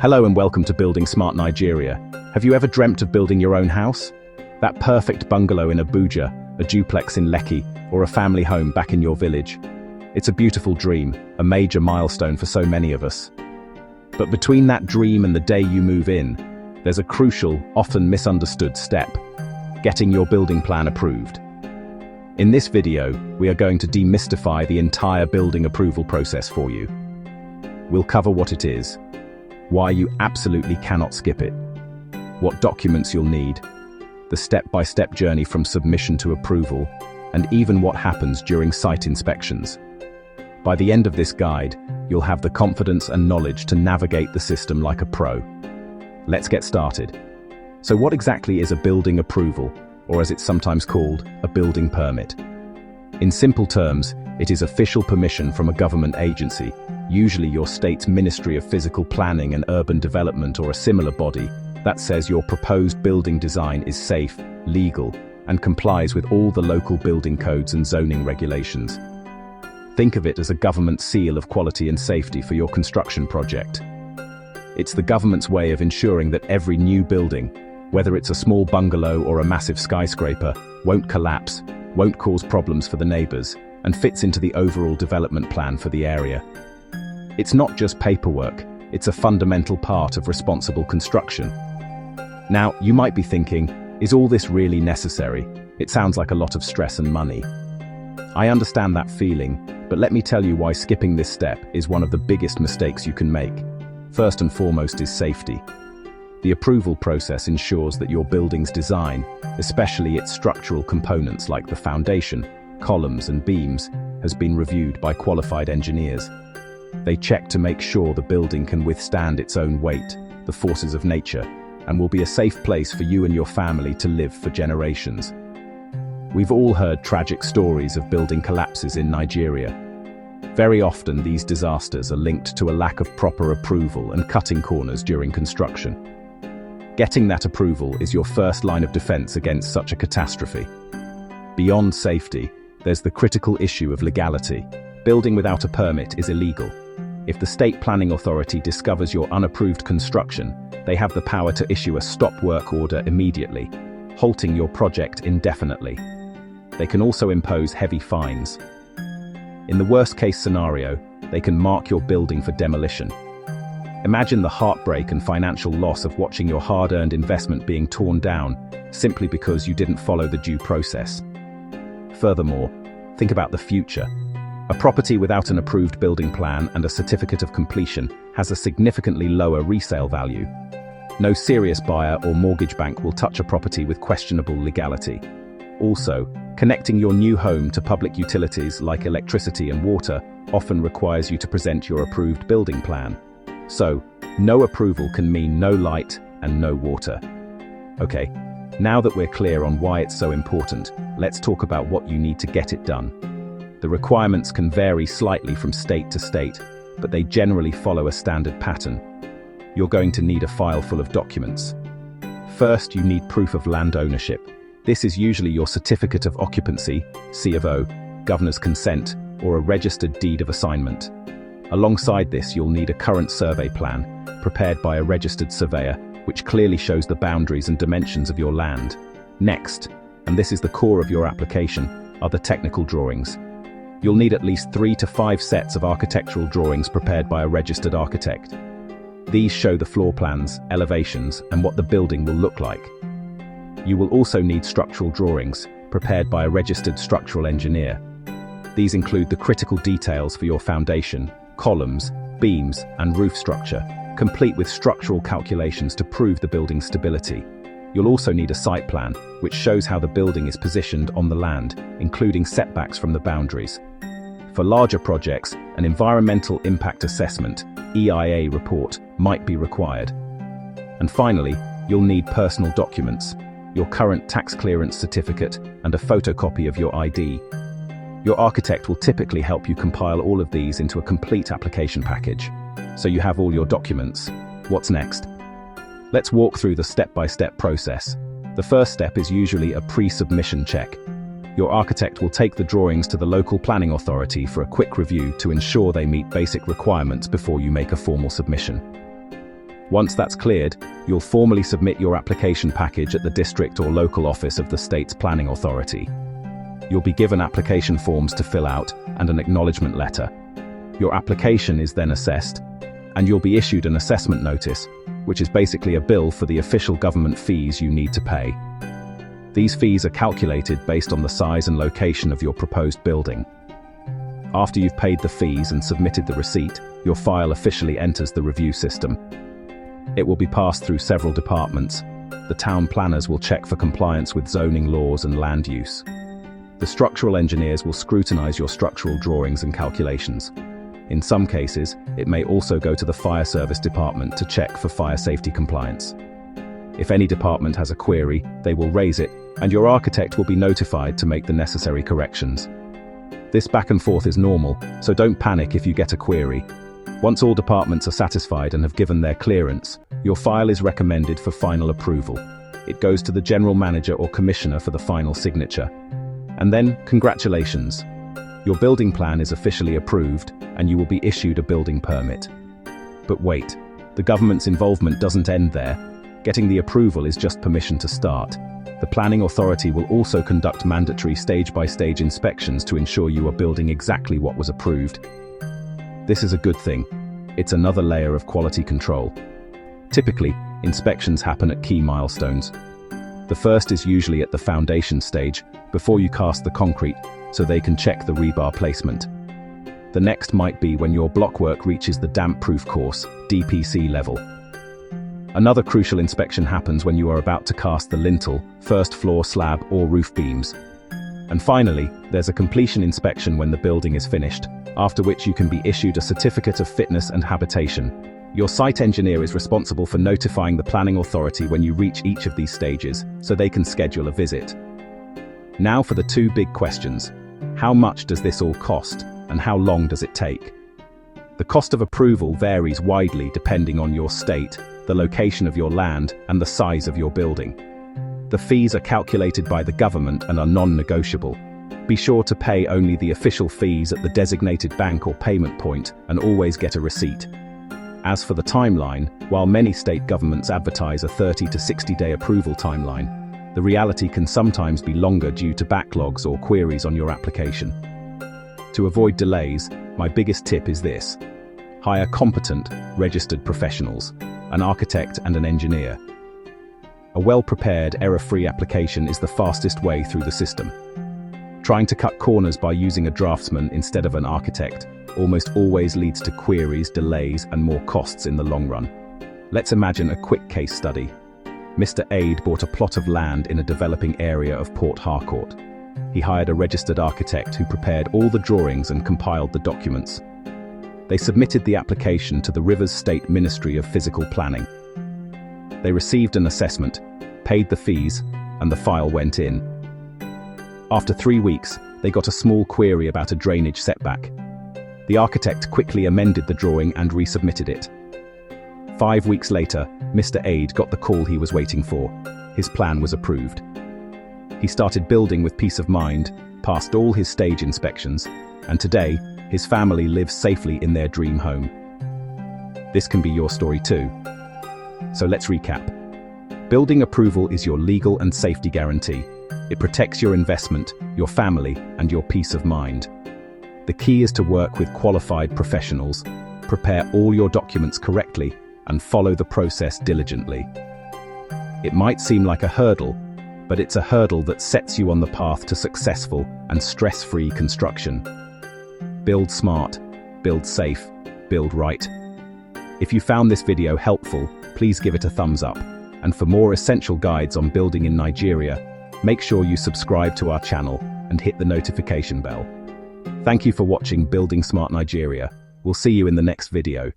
Hello and welcome to Building Smart Nigeria. Have you ever dreamt of building your own house? That perfect bungalow in Abuja, a duplex in Lekki, or a family home back in your village? It's a beautiful dream, a major milestone for so many of us. But between that dream and the day you move in, there's a crucial, often misunderstood step: getting your building plan approved. In this video, we are going to demystify the entire building approval process for you. We'll cover what it is, why you absolutely cannot skip it, what documents you'll need, the step-by-step journey from submission to approval, and even what happens during site inspections. By the end of this guide, you'll have the confidence and knowledge to navigate the system like a pro. Let's get started. So what exactly is a building approval, or as it's sometimes called, a building permit? In simple terms, it is official permission from a government agency, usually your state's Ministry of Physical Planning and Urban Development or a similar body, that says your proposed building design is safe, legal, and complies with all the local building codes and zoning regulations. Think of it as a government seal of quality and safety for your construction project. It's the government's way of ensuring that every new building, whether it's a small bungalow or a massive skyscraper, won't collapse, won't cause problems for the neighbors, and fits into the overall development plan for the area. It's not just paperwork, it's a fundamental part of responsible construction. Now, you might be thinking, is all this really necessary? It sounds like a lot of stress and money. I understand that feeling, but let me tell you why skipping this step is one of the biggest mistakes you can make. First and foremost is safety. The approval process ensures that your building's design, especially its structural components like the foundation, columns and beams, has been reviewed by qualified engineers. They check to make sure the building can withstand its own weight, the forces of nature, and will be a safe place for you and your family to live for generations. We've all heard tragic stories of building collapses in Nigeria. Very often these disasters are linked to a lack of proper approval and cutting corners during construction. Getting that approval is your first line of defense against such a catastrophe. Beyond safety, there's the critical issue of legality. Building without a permit is illegal. If the State Planning Authority discovers your unapproved construction, they have the power to issue a stop work order immediately, halting your project indefinitely. They can also impose heavy fines. In the worst-case scenario, they can mark your building for demolition. Imagine the heartbreak and financial loss of watching your hard-earned investment being torn down simply because you didn't follow the due process. Furthermore, think about the future. A property without an approved building plan and a certificate of completion has a significantly lower resale value. No serious buyer or mortgage bank will touch a property with questionable legality. Also, connecting your new home to public utilities like electricity and water often requires you to present your approved building plan. So, no approval can mean no light and no water. Okay, now that we're clear on why it's so important, let's talk about what you need to get it done. The requirements can vary slightly from state to state, but they generally follow a standard pattern. You're going to need a file full of documents. First, you need proof of land ownership. This is usually your certificate of occupancy, C of O, governor's consent, or a registered deed of assignment. Alongside this, you'll need a current survey plan, prepared by a registered surveyor, which clearly shows the boundaries and dimensions of your land. Next, and this is the core of your application, are the technical drawings. You'll need at least 3 to 5 sets of architectural drawings prepared by a registered architect. These show the floor plans, elevations, and what the building will look like. You will also need structural drawings, prepared by a registered structural engineer. These include the critical details for your foundation, columns, beams, and roof structure, complete with structural calculations to prove the building's stability. You'll also need a site plan, which shows how the building is positioned on the land, including setbacks from the boundaries. For larger projects, an environmental impact assessment, EIA report, might be required. And finally, you'll need personal documents, your current tax clearance certificate, and a photocopy of your ID. Your architect will typically help you compile all of these into a complete application package. So you have all your documents. What's next? Let's walk through the step-by-step process. The first step is usually a pre-submission check. Your architect will take the drawings to the local planning authority for a quick review to ensure they meet basic requirements before you make a formal submission. Once that's cleared, you'll formally submit your application package at the district or local office of the state's planning authority. You'll be given application forms to fill out and an acknowledgement letter. Your application is then assessed, and you'll be issued an assessment notice, which is basically a bill for the official government fees you need to pay. These fees are calculated based on the size and location of your proposed building. After you've paid the fees and submitted the receipt, your file officially enters the review system. It will be passed through several departments. The town planners will check for compliance with zoning laws and land use. The structural engineers will scrutinize your structural drawings and calculations. In some cases, it may also go to the fire service department to check for fire safety compliance. If any department has a query, they will raise it, and your architect will be notified to make the necessary corrections. This back and forth is normal, so don't panic if you get a query. Once all departments are satisfied and have given their clearance, your file is recommended for final approval. It goes to the general manager or commissioner for the final signature. And then, congratulations! Your building plan is officially approved, and you will be issued a building permit. But wait, the government's involvement doesn't end there. Getting the approval is just permission to start. The planning authority will also conduct mandatory stage-by-stage inspections to ensure you are building exactly what was approved. This is a good thing. It's another layer of quality control. Typically, inspections happen at key milestones. The first is usually at the foundation stage, before you cast the concrete, so they can check the rebar placement. The next might be when your blockwork reaches the damp-proof course, DPC level. Another crucial inspection happens when you are about to cast the lintel, first floor slab or roof beams. And finally, there's a completion inspection when the building is finished, after which you can be issued a certificate of fitness and habitation. Your site engineer is responsible for notifying the planning authority when you reach each of these stages, so they can schedule a visit. Now for the two big questions. How much does this all cost, and how long does it take? The cost of approval varies widely depending on your state, the location of your land, and the size of your building. The fees are calculated by the government and are non-negotiable. Be sure to pay only the official fees at the designated bank or payment point, and always get a receipt. As for the timeline, while many state governments advertise a 30 to 60-day approval timeline, the reality can sometimes be longer due to backlogs or queries on your application. To avoid delays, my biggest tip is this: hire competent, registered professionals, an architect and an engineer. A well-prepared, error-free application is the fastest way through the system. Trying to cut corners by using a draftsman instead of an architect almost always leads to queries, delays, and more costs in the long run. Let's imagine a quick case study. Mr. Aid bought a plot of land in a developing area of Port Harcourt. He hired a registered architect who prepared all the drawings and compiled the documents. They submitted the application to the Rivers State Ministry of Physical Planning. They received an assessment, paid the fees, and the file went in. After 3 weeks, they got a small query about a drainage setback. The architect quickly amended the drawing and resubmitted it. 5 weeks later, Mr. Aid got the call he was waiting for. His plan was approved. He started building with peace of mind, passed all his stage inspections, and today, his family lives safely in their dream home. This can be your story too. So let's recap. Building approval is your legal and safety guarantee. It protects your investment, your family, and your peace of mind. The key is to work with qualified professionals, prepare all your documents correctly, and follow the process diligently. It might seem like a hurdle, but it's a hurdle that sets you on the path to successful and stress-free construction. Build smart, build safe, build right. If you found this video helpful, please give it a thumbs up. And for more essential guides on building in Nigeria, make sure you subscribe to our channel and hit the notification bell. Thank you for watching Building Smart Nigeria. We'll see you in the next video.